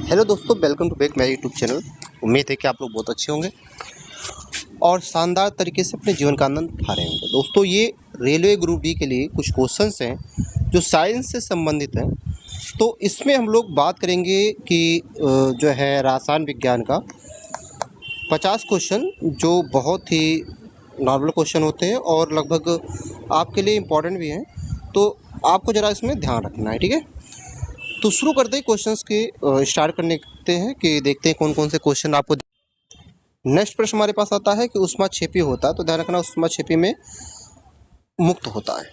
Hello दोस्तों, welcome to back मेरे YouTube channel. उम्मीद है कि आप लोग बहुत अच्छे होंगे और शानदार तरीके से अपने जीवन का आनंद उठा रहे होंगे। दोस्तों, ये रेलवे ग्रुप डी के लिए कुछ क्वेश्चंस हैं जो साइंस से संबंधित हैं। तो इसमें हम लोग बात करेंगे कि जो है रसायन विज्ञान का 50 क्वेश्चन जो बहुत ही नॉर्मल क्वेश्चन होते हैं और लगभग आपके लिए इम्पोर्टेंट भी हैं। तो आपको ज़रा इसमें ध्यान रखना है, ठीक है। तो शुरू करते हैं क्वेश्चंस के स्टार्ट करने हैं कि देखते हैं कौन कौन से क्वेश्चन आपको। नेक्स्ट प्रश्न हमारे पास आता है कि ऊष्माक्षेपी होता है, तो ध्यान रखना ऊष्माक्षेपी में मुक्त होता है।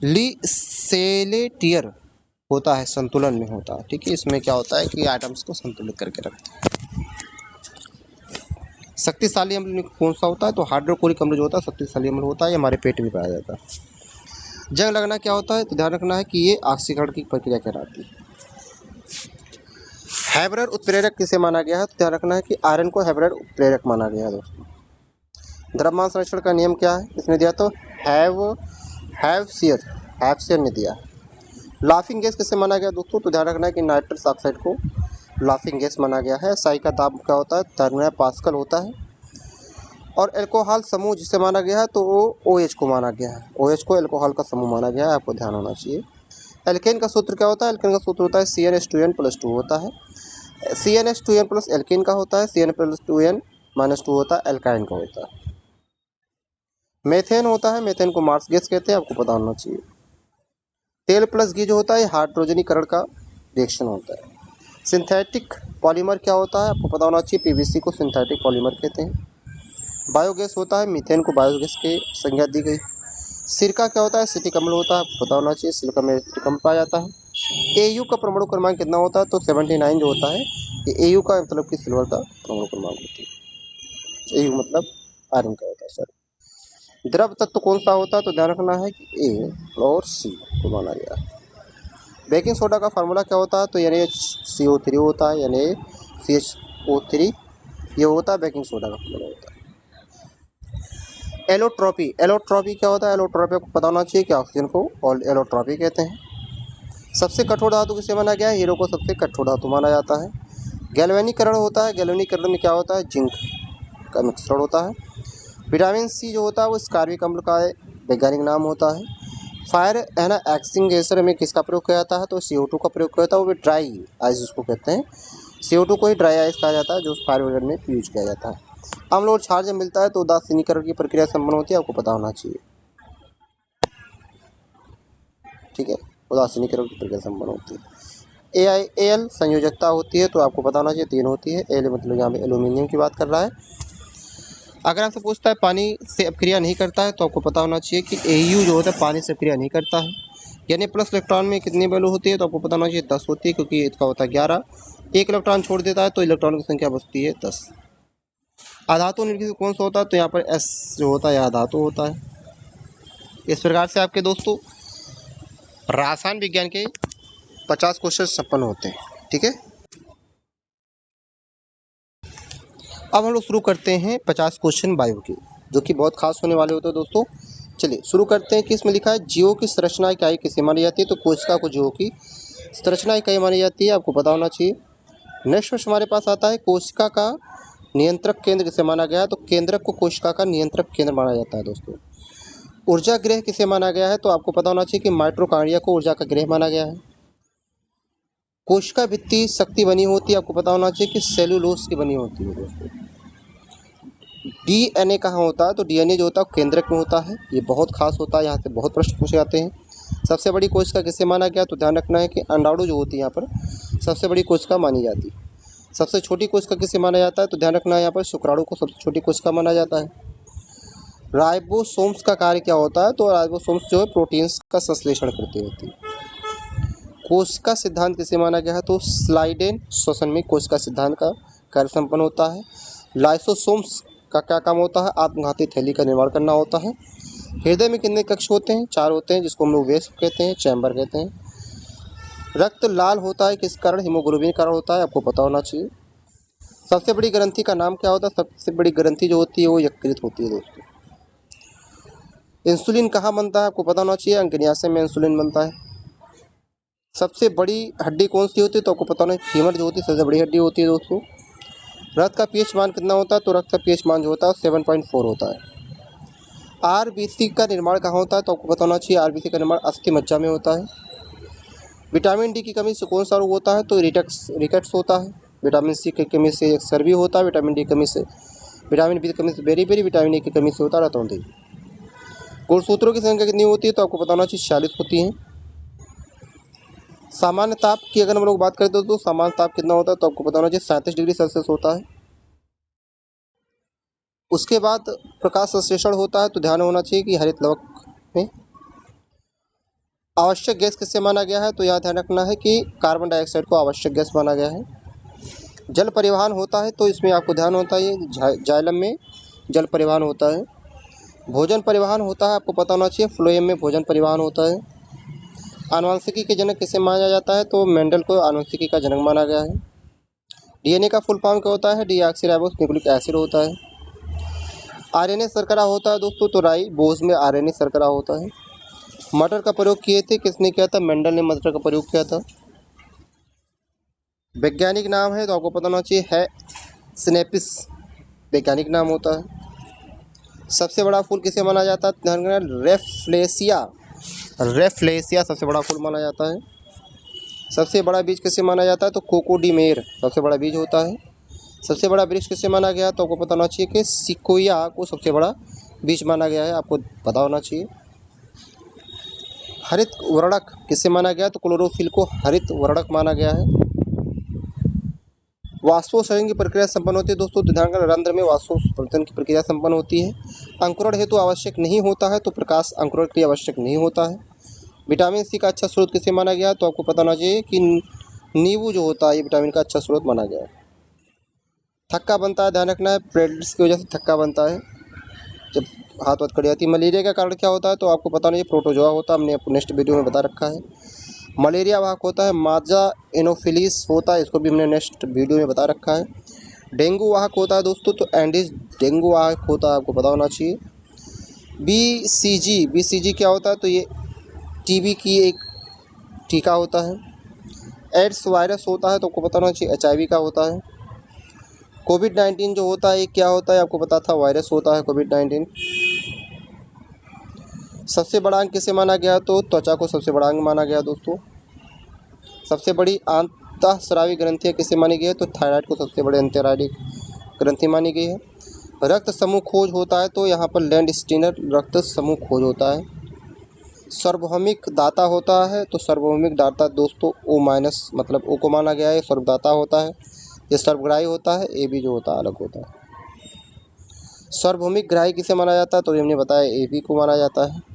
लिसेलेटियर होता है, संतुलन में होता है, ठीक है। इसमें क्या होता है कि आइटम्स को संतुलित करके रखते हैं। शक्तिशाली अम्ल कौन सा होता है, तो हाइड्रोक्लोरिक अम्ल जो होता है शक्तिशाली अम्ल होता है, ये हमारे पेट में पाया जाता है। जंग लगना क्या होता है, तो ध्यान रखना है कि ये ऑक्सीकरण की प्रक्रिया कहलाती है। हैबरर उत्प्रेरक किसे माना गया है, तो ध्यान रखना है कि आयरन को हैबरर उत्प्रेरक माना गया है। दोस्तों, द्रव्यमान संरक्षण का नियम क्या है, इसने दिया तो हैवसियर ने दिया। लाफिंग गैस किसे माना गया दोस्तों, तो ध्यान रखना है कि नाइट्रस ऑक्साइड को लाफिंग गैस माना गया है। साई का दाब क्या होता है, 13 पास्कल होता है। और एल्कोहल समूह जिसे माना गया है तो वो OH को माना गया है। OH को एल्कोहल का समूह माना गया है, आपको ध्यान होना चाहिए। एल्केन का सूत्र क्या होता है, एल्केन का सूत्र होता है CnH2n+2 होता है। CnH2n प्लस एल्केन का होता है, CN+2n-2 होता है, एल्काइन का होता है। मेथेन होता है, मेथेन को मार्स गैस कहते हैं, आपको पता होना चाहिए। तेल प्लस घी जो होता है हाइड्रोजनीकरण का रिएक्शन होता है। सिंथेटिक पॉलीमर क्या होता है, आपको पता होना चाहिए। PVC को सिंथेटिक पॉलीमर कहते हैं। बायोगैस होता है, मीथेन को बायोगैस की संज्ञा दी गई। सिरका क्या होता है, सिट्रिक अम्ल होता है, आपको पता होना चाहिए। सिलिका में सिट्रिक अम्ल पाया जाता है। AU का परमाणु क्रमांक कितना होता है, तो 79 जो होता है, ये AU का मतलब कि सिल्वर का परमाणु क्रमांक होती है। AU मतलब आयरन का होता है सर। द्रव तत्व कौन सा होता है, तो ध्यान रखना है कि A और C को माना गया है। बेकिंग सोडा का फार्मूला क्या होता है, तो NaCO3 होता है, NaCHO3 ये होता है बेकिंग सोडा का फार्मूला होता है। एलोट्रॉपी क्या होता है, एलोट्रॉपी को पता होना चाहिए कि ऑक्सीजन को एलोट्रॉपी कहते हैं। सबसे कठोर धातु किसे माना गया है, हीरो को सबसे कठोर धातु माना जाता है। गैल्वेनीकरण होता है, गैल्वेनीकरण में क्या होता है, जिंक का मिश्रण होता है। विटामिन C जो होता है वो स्कार्बिक अम्ल का वैज्ञानिक नाम होता है। फायर है ना एक्सटिंग्विशर में किसका प्रयोग किया जाता है, तो CO2 का प्रयोग किया जाता है, वो भी ड्राई आइस उसको कहते हैं। CO2 को ही ड्राई आइस कहा जाता है, जो फायर ब्रिगेड में यूज किया जाता है। अम्ल और क्षार जब मिलता है तो उदासीनीकरण की प्रक्रिया संपन्न होती है, आपको पता होना चाहिए, ठीक है। उदासीनीकरण की प्रक्रिया संपन्न होती है। AiAl संयोजकता होती है, तो आपको पता होना चाहिए 3 होती है। Al मतलब यहाँ पे एल्यूमिनियम की बात कर रहा है। अगर आपसे पूछता है पानी से अपक्रिया नहीं करता है, तो आपको पता होना चाहिए कि AU जो होता है पानी से अपक्रिया नहीं करता है। यानी प्लस इलेक्ट्रॉन में कितनी वैल्यू होती है, तो आपको पता होना चाहिए 10 होती है, क्योंकि इसका होता है 11। एक इलेक्ट्रॉन छोड़ देता है तो इलेक्ट्रॉन की संख्या बचती है 10। अधातु निर्गीत कौन सा होता है, तो यहाँ पर S जो होता है यह अधातु होता है। इस प्रकार से आपके दोस्तों रसायन विज्ञान के 50 क्वेश्चन संपन्न होते हैं, ठीक है। अब हम लोग शुरू करते हैं 50 क्वेश्चन बायो के, जो कि बहुत खास होने वाले होते हैं दोस्तों। चलिए शुरू करते हैं कि इसमें लिखा है जीवों की संरचना इकाई किसे मानी जाती है, तो कोशिका को जीवों की संरचना इकाई मानी जाती है, आपको पता होना चाहिए। नेक्स्ट प्रश्न हमारे पास आता है कोशिका का नियंत्रक केंद्र किसे माना गया है, तो केंद्रक को कोशिका का नियंत्रक केंद्र माना जाता है दोस्तों। ऊर्जा गृह किसे माना गया है, तो आपको पता होना चाहिए कि माइटोकॉन्ड्रिया को ऊर्जा का गृह माना गया है। कोशिका भित्ति शक्ति बनी होती है, आपको पता होना चाहिए कि सेलुलोज की बनी होती है दोस्तों। DNA कहाँ होता है, तो DNA जो होता है केंद्रक में होता है, ये बहुत खास होता है, यहाँ से बहुत प्रश्न पूछे जाते हैं। सबसे बड़ी कोशिका किसे माना गया, तो ध्यान रखना है कि अंडाणु जो होती है यहाँ पर सबसे बड़ी कोशिका मानी जाती है। सबसे छोटी कोशिका किसे माना जाता है, तो ध्यान रखना है यहाँ पर शुक्राणु को सबसे छोटी कोशिका माना जाता है। राइबोसोम्स का कार्य क्या होता है, तो राइबोसोम्स जो है प्रोटीन्स का संश्लेषण करती होती है। कोशिका सिद्धांत किसे माना गया है, तो स्लाइडेन श्वसन में कोशिका सिद्धांत का कार्य संपन्न होता है। लाइसोसोम्स का क्या काम होता है, आत्मघाती थैली का निर्माण करना होता है। हृदय में कितने कक्ष होते हैं, 4 होते हैं, जिसको हम लोग वेस कहते हैं, चैम्बर कहते हैं। रक्त लाल होता है किस कारण, हीमोग्लोबिन कारण होता है, आपको पता होना चाहिए। सबसे बड़ी ग्रंथि का नाम क्या होता है, सबसे बड़ी ग्रंथि जो होती है वो यकृत होती है दोस्तों। इंसुलिन कहाँ बनता है, आपको पता होना चाहिए, अंकन्याशय में इंसुलिन बनता है। सबसे बड़ी हड्डी कौन सी होती है? तो आपको पता होना फीमर जो होती है सबसे बड़ी हड्डी होती है दोस्तों। रक्त का पीएच मान कितना होता है? तो रक्त का पीएच मान जो होता है 7.4 होता है। आरबीसी का निर्माण कहाँ होता है? तो आपको पता होना चाहिए आरबीसी का निर्माण अस्थि मज्जा में होता है। विटामिन डी की कमी से कौन सा रोग होता है? तो रिकेट्स होता है। विटामिन सी की कमी से एक सर्वी होता है। विटामिन डी की कमी से, विटामिन बी की कमी से बेरी, विटामिन ए की कमी से होता है रतौंधी। गुणसूत्रों की संख्या कितनी होती है? तो आपको पता होना चाहिए 46 होती है। सामान्य ताप की अगर हम लोग बात करें तो सामान्य ताप कितना होता है? तो आपको पता होना चाहिए 37 डिग्री सेल्सियस होता है। उसके बाद प्रकाश संश्लेषण होता है, तो ध्यान होना चाहिए कि हरित लवक में आवश्यक गैस किससे माना गया है? तो यहाँ ध्यान रखना है कि कार्बन डाइऑक्साइड को आवश्यक गैस माना गया है। जल परिवहन होता है, तो इसमें आपको ध्यान होता है जाइलम में जल परिवहन होता है। भोजन परिवहन होता है, आपको पता होना चाहिए फ्लोएम में भोजन परिवहन होता है। आनुवंशिकी के जनक किसे माना जाता है? तो मेंडल को आनुवंशिकी का जनक माना गया है। डीएनए का फुल फॉर्म क्या होता है? डीऑक्सीराइबोस न्यूक्लिक एसिड होता है। आरएनए शर्करा होता है दोस्तों, तो राइबोज में आरएनए शर्करा होता है। मटर का प्रयोग किए थे, किसने किया था? मेंडल ने मटर का प्रयोग किया था। वैज्ञानिक नाम है, तो आपको पता होना चाहिए है स्नेपिस वैज्ञानिक नाम होता है। सबसे बड़ा फूल किसे माना जाता है? ध्यान रखना, रेफ्लेसिया सबसे बड़ा फूल माना जाता है। सबसे बड़ा बीज किसे माना जाता है? तो कोकोडीमेर सबसे बड़ा बीज होता है। सबसे बड़ा वृक्ष किसे माना गया? तो आपको पता होना चाहिए कि सिकोया को सबसे बड़ा बीज माना गया है, आपको पता होना चाहिए। हरित वर्णक किसे माना गया? तो क्लोरोफिल को हरित वर्णक माना गया है। वाष्पोत्सर्जन की प्रक्रिया संपन्न होती है दोस्तों, तो ध्यान रखना रंध्र में वाष्पोत्सर्जन की प्रक्रिया संपन्न होती है। अंकुरण हेतु आवश्यक नहीं होता है, तो प्रकाश अंकुरण के लिए आवश्यक नहीं होता है। विटामिन सी का अच्छा स्रोत किसे माना गया? तो आपको पता होना चाहिए कि नींबू जो होता है ये विटामिन का अच्छा स्रोत माना गया है। थक्का बनता है, ध्यान रखना है प्रेडेटर्स की वजह से थक्का बनता है जब हाथ वाथ कट जाती है। मलेरिया का कारण क्या होता है? तो आपको पता नहीं, प्रोटोजोआ होता है, हमने नेक्स्ट वीडियो में बता रखा है। मलेरिया वाहक होता है माजा एनोफिलीस होता है, इसको भी हमने नेक्स्ट वीडियो में बता रखा है। डेंगू वाहक होता है दोस्तों, तो एंडीज डेंगू वाहक होता है, आपको पता होना चाहिए। बीसीजी क्या होता है? तो ये टीबी की एक टीका होता है। एड्स वायरस होता है, तो आपको पता होना चाहिए एचआईवी का होता है। कोविड-19 जो होता है ये क्या होता है? आपको पता था वायरस होता है कोविड-19। सबसे बड़ा अंग किसे माना गया? तो त्वचा को सबसे बड़ा अंग माना गया दोस्तों। सबसे बड़ी अंतःस्रावी ग्रंथि किसे मानी गई है? तो थायराइड को सबसे बड़ी अंतःस्रावी ग्रंथि मानी गई है। रक्त समूह खोज होता है, तो यहाँ पर लैंडस्टीनर रक्त समूह खोज होता है। सार्वभौमिक दाता होता है, तो सार्वभौमिक दाता दोस्तों O- मतलब O को माना गया है, सर्वदाता होता है। ये सर्वग्राही होता है, ए बी जो होता है अलग होता है। सार्वभौमिक ग्राही किसे माना जाता है? तो हमने बताया ए बी को माना जाता है।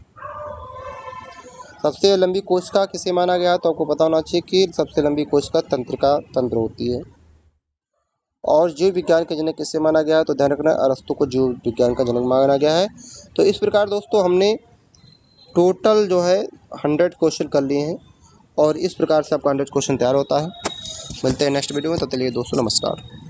सबसे लंबी कोशिका किसे माना गया? तो आपको पता होना चाहिए कि सबसे लंबी कोशिका तंत्रिका तंत्र होती है। और जीव विज्ञान के जनक किसे माना गया है? तो ध्यान रखना अरस्तु को जीव विज्ञान का जनक माना गया है। तो इस प्रकार दोस्तों हमने टोटल जो है 100 क्वेश्चन कर लिए हैं, और इस प्रकार से आपका 100 क्वेश्चन तैयार होता है। मिलते हैं नेक्स्ट वीडियो में, तब तक के लिए दोस्तों नमस्कार।